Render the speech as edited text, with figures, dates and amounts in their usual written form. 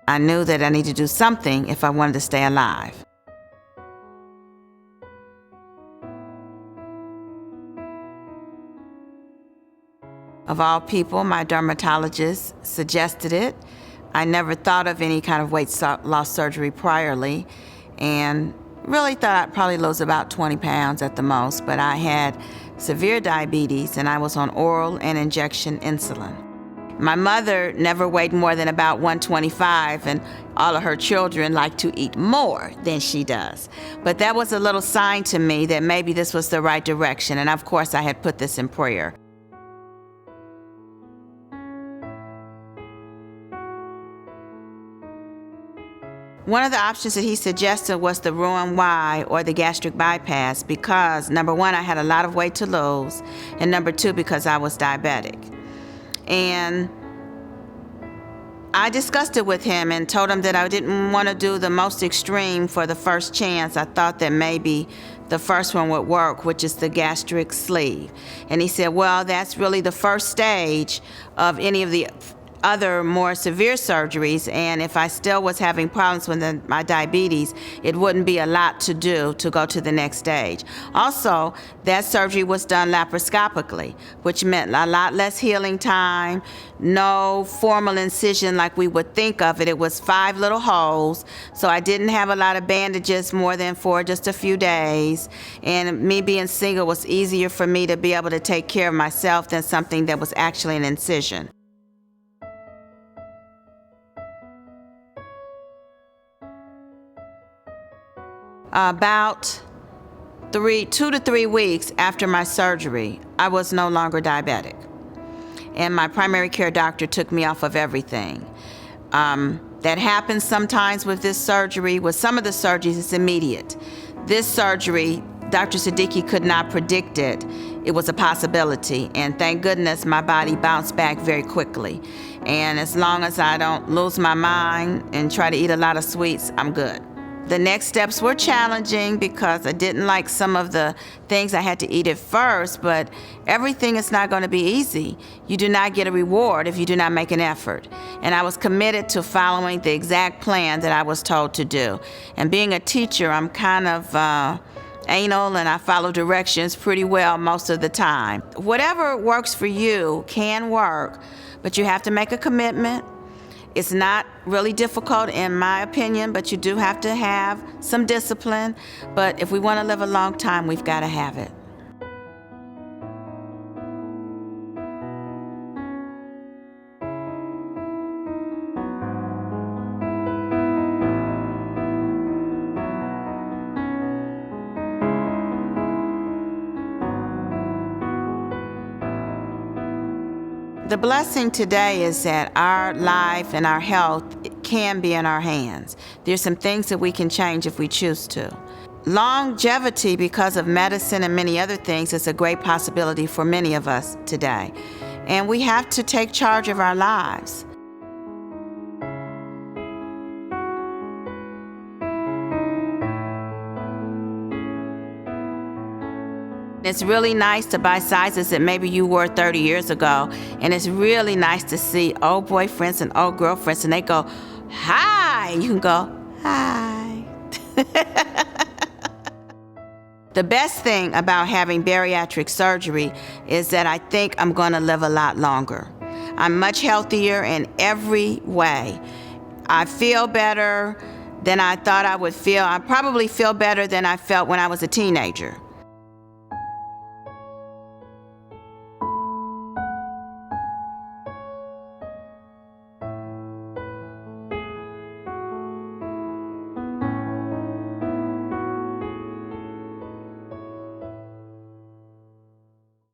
I knew that I needed to do something if I wanted to stay alive. Of all people, my dermatologist suggested it. I never thought of any kind of weight loss surgery priorly, and really thought I'd probably lose about 20 pounds at the most, but I had severe diabetes and I was on oral and injection insulin. My mother never weighed more than about 125, and all of her children like to eat more than she does. But that was a little sign to me that maybe this was the right direction, and of course I had put this in prayer. One of the options that he suggested was the Roux-en-Y or the gastric bypass because, number one, I had a lot of weight to lose, and number two, because I was diabetic. And I discussed it with him and told him that I didn't want to do the most extreme for the first chance. I thought that maybe the first one would work, which is the gastric sleeve. And he said, well, that's really the first stage of any of the other more severe surgeries, and if I still was having problems with my diabetes, it wouldn't be a lot to do to go to the next stage. Also, that surgery was done laparoscopically, which meant a lot less healing time, no formal incision like we would think of it. It was 5 little holes, so I didn't have a lot of bandages more than for just a few days, and me being single was easier for me to be able to take care of myself than something that was actually an incision. About 2 to 3 weeks after my surgery, I was no longer diabetic. And my primary care doctor took me off of everything. That happens sometimes with this surgery. With some of the surgeries, it's immediate. This surgery, Dr. Siddiqui could not predict it. It was a possibility. And thank goodness my body bounced back very quickly. And as long as I don't lose my mind and try to eat a lot of sweets, I'm good. The next steps were challenging because I didn't like some of the things I had to eat at first, but everything is not going to be easy. You do not get a reward if you do not make an effort. And I was committed to following the exact plan that I was told to do. And being a teacher, I'm kind of anal and I follow directions pretty well most of the time. Whatever works for you can work, but you have to make a commitment. It's not really difficult in my opinion, but you do have to have some discipline. But if we want to live a long time, we've got to have it. The blessing today is that our life and our health can be in our hands. There's some things that we can change if we choose to. Longevity, because of medicine and many other things, is a great possibility for many of us today. And we have to take charge of our lives. It's really nice to buy sizes that maybe you wore 30 years ago, and it's really nice to see old boyfriends and old girlfriends, and they go, hi, and you can go, hi. The best thing about having bariatric surgery is that I think I'm going to live a lot longer. I'm much healthier in every way. I feel better than I thought I would feel. I probably feel better than I felt when I was a teenager.